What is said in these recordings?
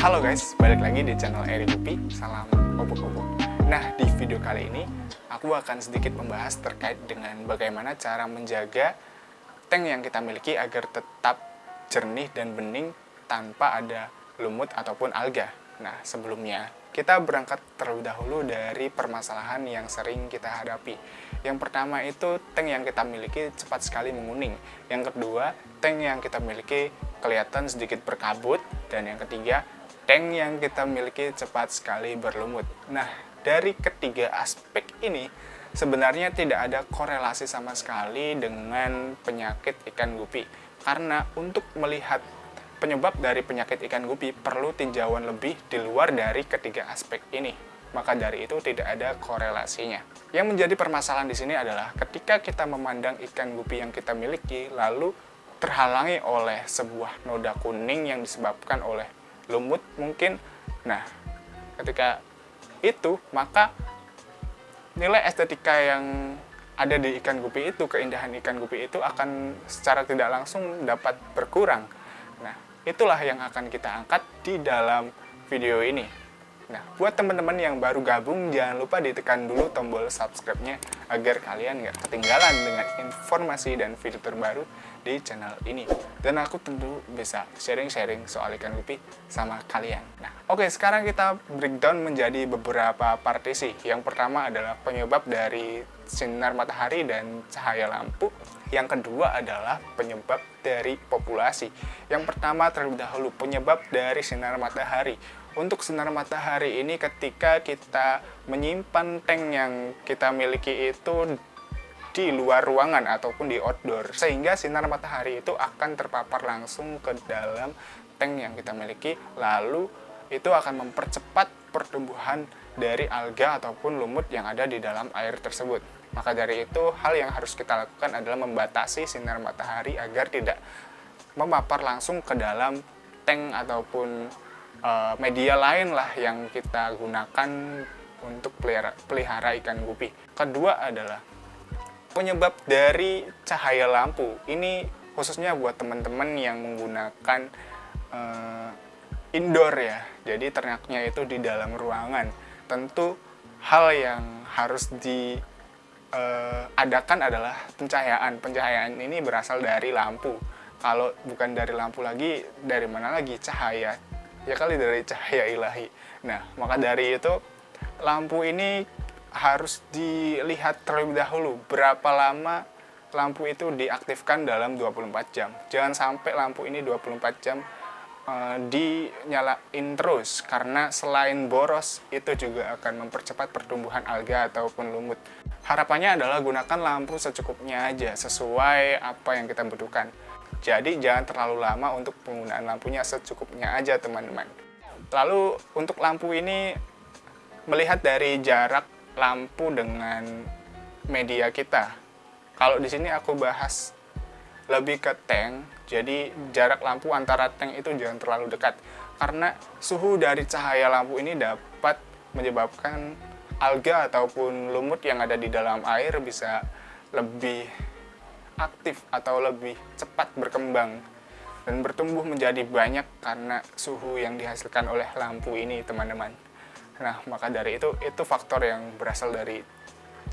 Halo guys, balik lagi di channel Eri Gupi. Salam obok-obok. Nah, di video kali ini aku akan sedikit membahas terkait dengan bagaimana cara menjaga tank yang kita miliki agar tetap jernih dan bening tanpa ada lumut ataupun alga. Nah, sebelumnya kita berangkat terlebih dahulu dari permasalahan yang sering kita hadapi. Yang pertama itu tank yang kita miliki cepat sekali menguning. Yang kedua, tank yang kita miliki kelihatan sedikit berkabut. Dan yang ketiga, tank yang kita miliki cepat sekali berlumut. Nah, dari ketiga aspek ini sebenarnya tidak ada korelasi sama sekali dengan penyakit ikan gupi. Karena untuk melihat penyebab dari penyakit ikan gupi perlu tinjauan lebih di luar dari ketiga aspek ini. Maka dari itu tidak ada korelasinya. Yang menjadi permasalahan di sini adalah ketika kita memandang ikan gupi yang kita miliki lalu terhalangi oleh sebuah noda kuning yang disebabkan oleh lumut mungkin. Nah, ketika itu maka nilai estetika yang ada di ikan gupi itu, keindahan ikan gupi itu akan secara tidak langsung dapat berkurang. Nah, itulah yang akan kita angkat di dalam video ini. Nah, buat teman-teman yang baru gabung, jangan lupa ditekan dulu tombol subscribe-nya agar kalian nggak ketinggalan dengan informasi dan video terbaru di channel ini. Dan aku tentu bisa sharing-sharing soal ikan gupi sama kalian. Nah, oke, sekarang kita breakdown menjadi beberapa partisi. Yang pertama adalah penyebab dari sinar matahari dan cahaya lampu. Yang kedua adalah penyebab dari populasi. Yang pertama terlebih dahulu penyebab dari sinar matahari. Untuk sinar matahari ini ketika kita menyimpan tank yang kita miliki itu di luar ruangan ataupun di outdoor, sehingga sinar matahari itu akan terpapar langsung ke dalam tank yang kita miliki, lalu itu akan mempercepat pertumbuhan dari alga ataupun lumut yang ada di dalam air tersebut. Maka dari itu hal yang harus kita lakukan adalah membatasi sinar matahari agar tidak memapar langsung ke dalam tank ataupun media lain lah yang kita gunakan untuk pelihara ikan gupi. Kedua adalah penyebab dari cahaya lampu. Ini khususnya buat teman-teman yang menggunakan indoor ya. Jadi ternaknya itu di dalam ruangan. Tentu hal yang harus diadakan adalah pencahayaan. Pencahayaan ini berasal dari lampu. Kalau bukan dari lampu lagi, dari mana lagi cahaya? Ya kali dari cahaya ilahi. Nah, maka dari itu lampu ini harus dilihat terlebih dahulu berapa lama lampu itu diaktifkan dalam 24 jam. Jangan sampai lampu ini 24 jam dinyalain terus, karena selain boros itu juga akan mempercepat pertumbuhan alga ataupun lumut. Harapannya adalah gunakan lampu secukupnya aja sesuai apa yang kita butuhkan. Jadi jangan terlalu lama untuk penggunaan lampunya, secukupnya aja teman-teman. Lalu untuk lampu ini melihat dari jarak lampu dengan media kita. Kalau di sini aku bahas lebih ke tank, jadi jarak lampu antara tank itu jangan terlalu dekat. Karena suhu dari cahaya lampu ini dapat menyebabkan alga ataupun lumut yang ada di dalam air bisa lebih aktif atau lebih cepat berkembang dan bertumbuh menjadi banyak karena suhu yang dihasilkan oleh lampu ini teman-teman. Nah, maka dari itu faktor yang berasal dari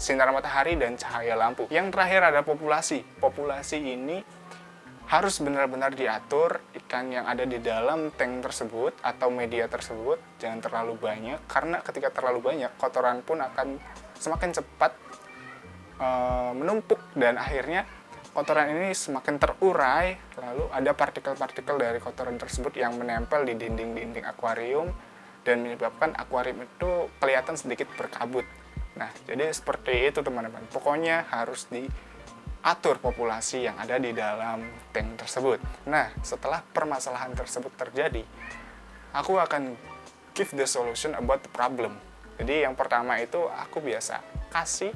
sinar matahari dan cahaya lampu. Yang terakhir ada populasi. Populasi ini harus benar-benar diatur ikan yang ada di dalam tank tersebut atau media tersebut jangan terlalu banyak, karena ketika terlalu banyak kotoran pun akan semakin cepat menumpuk dan akhirnya kotoran ini semakin terurai, lalu ada partikel-partikel dari kotoran tersebut yang menempel di dinding-dinding akuarium dan menyebabkan akuarium itu kelihatan sedikit berkabut. Nah, jadi seperti itu teman-teman. Pokoknya harus diatur populasi yang ada di dalam tank tersebut. Nah, setelah permasalahan tersebut terjadi, aku akan give the solution about the problem. Jadi yang pertama itu aku biasa kasih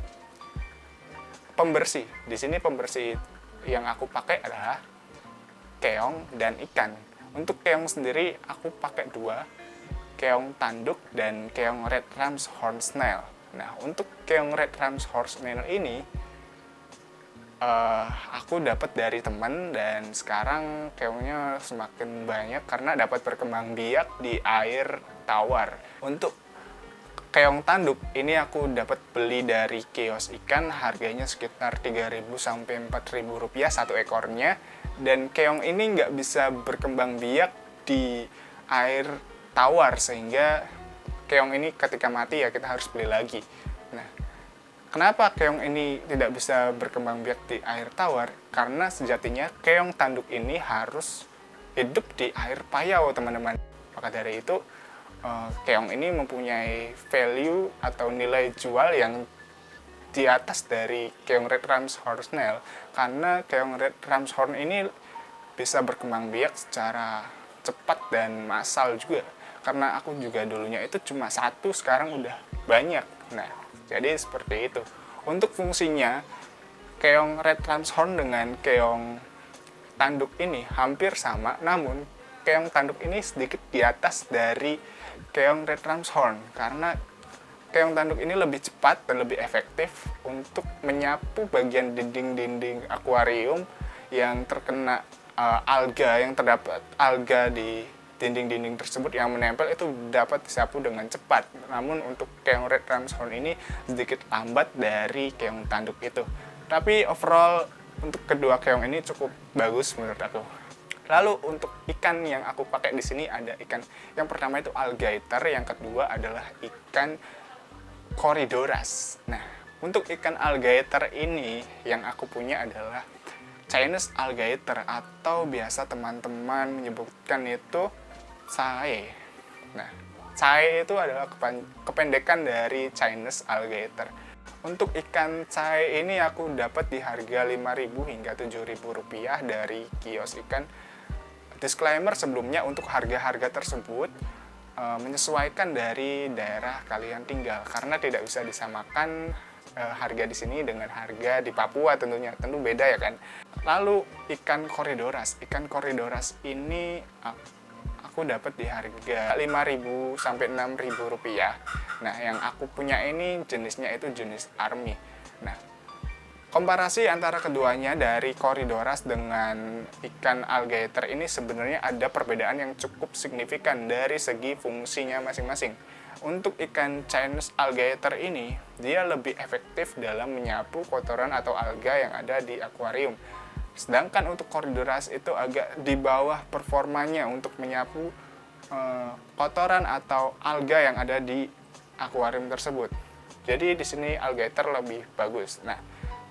pembersih. Di sini pembersih yang aku pakai adalah keong dan ikan. Untuk keong sendiri aku pakai dua, keong tanduk dan keong red ram's horn snail. Nah, untuk keong red ram's horn snail ini aku dapat dari teman, dan sekarang keongnya semakin banyak karena dapat berkembang biak di air tawar. Untuk keong tanduk ini aku dapat beli dari kios ikan, harganya sekitar 3.000 sampai 4.000 rupiah satu ekornya. Dan keong ini nggak bisa berkembang biak di air tawar, sehingga keong ini ketika mati ya kita harus beli lagi. Nah, kenapa keong ini tidak bisa berkembang biak di air tawar? Karena sejatinya keong tanduk ini harus hidup di air payau, teman-teman. Maka dari itu, keong ini mempunyai value atau nilai jual yang di atas dari keong red ramshorn snail, karena keong red ramshorn ini bisa berkembang biak secara cepat dan massal juga. Karena aku juga dulunya itu cuma satu, sekarang udah banyak. Nah, jadi seperti itu. Untuk fungsinya, keong red ramshorn dengan keong tanduk ini hampir sama, namun keong tanduk ini sedikit di atas dari keong red ramshorn, karena keong tanduk ini lebih cepat dan lebih efektif untuk menyapu bagian dinding-dinding akuarium yang terkena alga, yang terdapat alga di dinding-dinding tersebut yang menempel, itu dapat disapu dengan cepat. Namun untuk keong red ramshorn ini sedikit lambat dari keong tanduk itu. Tapi overall untuk kedua keong ini cukup bagus menurut aku. Lalu untuk ikan yang aku pakai di sini ada ikan, yang pertama itu alligator, yang kedua adalah ikan corydoras. Nah, untuk ikan alligator ini yang aku punya adalah Chinese alligator, atau biasa teman-teman menyebutkan itu Cae. Nah, Cae itu adalah kependekan dari Chinese alligator. Untuk ikan Cae ini aku dapat di harga 5.000 hingga 7.000 rupiah dari kios ikan. Disclaimer sebelumnya, untuk harga-harga tersebut menyesuaikan dari daerah kalian tinggal, karena tidak bisa disamakan harga di sini dengan harga di Papua, tentu beda ya kan. Lalu ikan corydoras ini aku dapat di harga 5.000 sampai 6.000 rupiah. Nah, yang aku punya ini jenisnya itu jenis army. Nah, komparasi antara keduanya dari corydoras dengan ikan alligator ini sebenarnya ada perbedaan yang cukup signifikan dari segi fungsinya masing-masing. Untuk ikan Chinese alligator ini, dia lebih efektif dalam menyapu kotoran atau alga yang ada di akuarium. Sedangkan untuk corydoras itu agak di bawah performanya untuk menyapu kotoran atau alga yang ada di akuarium tersebut. Jadi di sini alligator lebih bagus. Nah,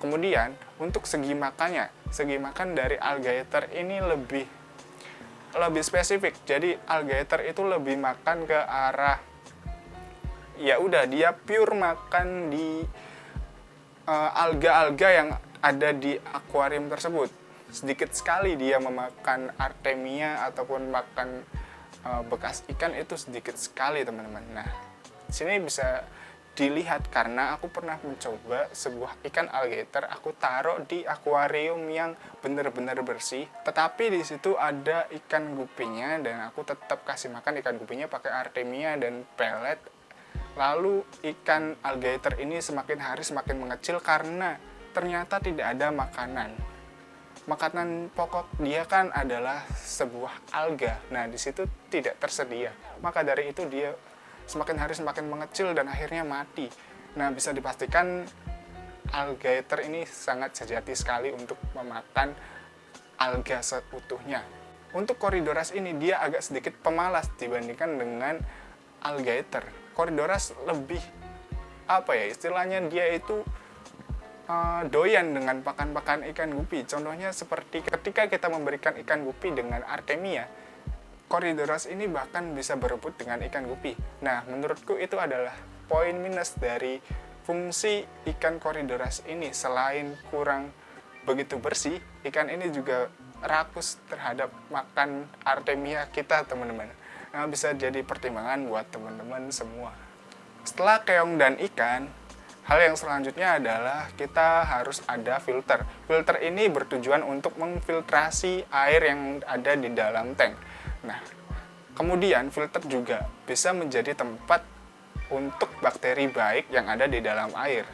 kemudian untuk segi makan dari alligator ini lebih spesifik. Jadi alligator itu lebih makan ke arah, ya udah, dia pure makan di alga-alga yang ada di akuarium tersebut. Sedikit sekali dia memakan artemia ataupun makan bekas ikan, itu sedikit sekali, teman-teman. Nah, di sini bisa dilihat karena aku pernah mencoba sebuah ikan alligator, aku taruh di akuarium yang benar-benar bersih, tetapi di situ ada ikan gupinya dan aku tetap kasih makan ikan gupinya pakai artemia dan pelet. Lalu ikan alligator ini semakin hari semakin mengecil karena ternyata tidak ada makanan. Makanan pokok dia kan adalah sebuah alga. Nah, di situ tidak tersedia. Maka dari itu dia semakin hari semakin mengecil dan akhirnya mati. Nah, bisa dipastikan alligator ini sangat sejati sekali untuk memakan alga seutuhnya. Untuk corydoras ini dia agak sedikit pemalas dibandingkan dengan alligator. Corydoras lebih istilahnya dia itu doyan dengan pakan-pakan ikan gupi. Contohnya seperti ketika kita memberikan ikan gupi dengan artemia, corydoras ini bahkan bisa berebut dengan ikan gupi. Nah, menurutku itu adalah poin minus dari fungsi ikan corydoras ini. Selain kurang begitu bersih, ikan ini juga rakus terhadap makan artemia kita, teman-teman. Nah, bisa jadi pertimbangan buat teman-teman semua. Setelah keong dan ikan, hal yang selanjutnya adalah kita harus ada filter. Filter ini bertujuan untuk memfiltrasi air yang ada di dalam tank. Nah, kemudian filter juga bisa menjadi tempat untuk bakteri baik yang ada di dalam air.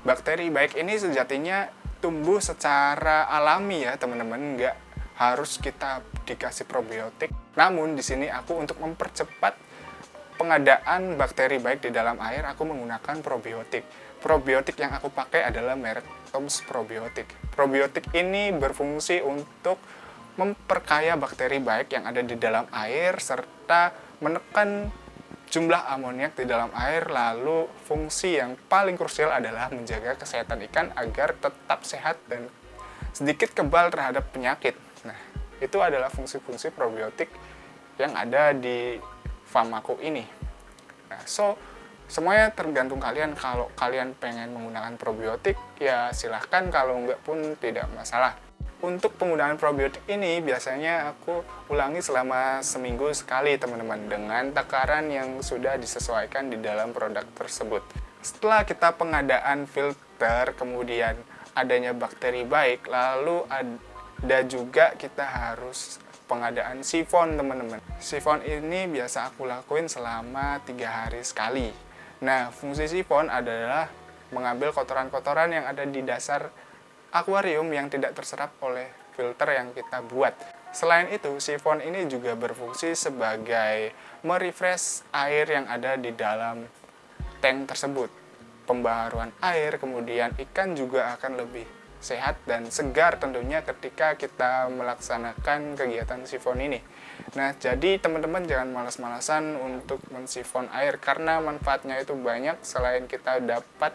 Bakteri baik ini sejatinya tumbuh secara alami ya teman-teman, nggak harus kita dikasih probiotik. Namun di sini aku untuk mempercepat pengadaan bakteri baik di dalam air, aku menggunakan probiotik. Probiotik yang aku pakai adalah merek Tom's Probiotik. Probiotik ini berfungsi untuk memperkaya bakteri baik yang ada di dalam air serta menekan jumlah amoniak di dalam air. Lalu fungsi yang paling krusial adalah menjaga kesehatan ikan agar tetap sehat dan sedikit kebal terhadap penyakit. Nah, itu adalah fungsi-fungsi probiotik yang ada di farm aku ini. Nah, semuanya tergantung kalian. Kalau kalian pengen menggunakan probiotik, ya silahkan. Kalau enggak pun tidak masalah. Untuk penggunaan probiotik ini biasanya aku ulangi selama seminggu sekali teman-teman, dengan takaran yang sudah disesuaikan di dalam produk tersebut. Setelah kita pengadaan filter, kemudian adanya bakteri baik, lalu ada juga kita harus pengadaan sifon teman-teman. Sifon ini biasa aku lakuin selama 3 hari sekali. Nah, fungsi sifon adalah mengambil kotoran-kotoran yang ada di dasar akuarium yang tidak terserap oleh filter yang kita buat. Selain itu, sifon ini juga berfungsi sebagai merefresh air yang ada di dalam tank tersebut. Pembaharuan air, kemudian ikan juga akan lebih sehat dan segar tentunya ketika kita melaksanakan kegiatan sifon ini. Nah, jadi teman-teman jangan malas-malasan untuk mensifon air karena manfaatnya itu banyak. Selain kita dapat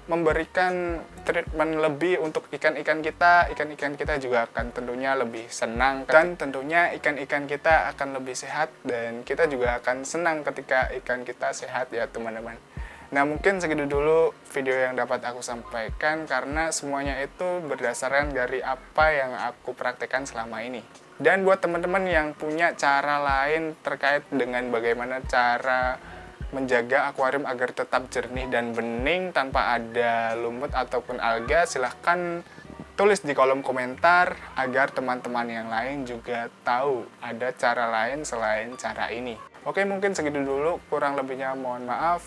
memberikan treatment lebih untuk ikan-ikan kita juga akan tentunya lebih senang, dan tentunya ikan-ikan kita akan lebih sehat dan kita juga akan senang ketika ikan kita sehat ya teman-teman. Nah, mungkin segitu dulu video yang dapat aku sampaikan karena semuanya itu berdasarkan dari apa yang aku praktekkan selama ini. Dan buat teman-teman yang punya cara lain terkait dengan bagaimana cara menjaga akuarium agar tetap jernih dan bening tanpa ada lumut ataupun alga, silahkan tulis di kolom komentar agar teman-teman yang lain juga tahu ada cara lain selain cara ini. Oke, mungkin segitu dulu, kurang lebihnya mohon maaf.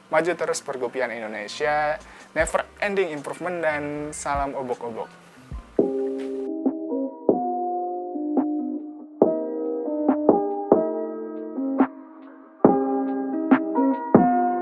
Maju terus pergupian Indonesia, never ending improvement, dan salam obok-obok.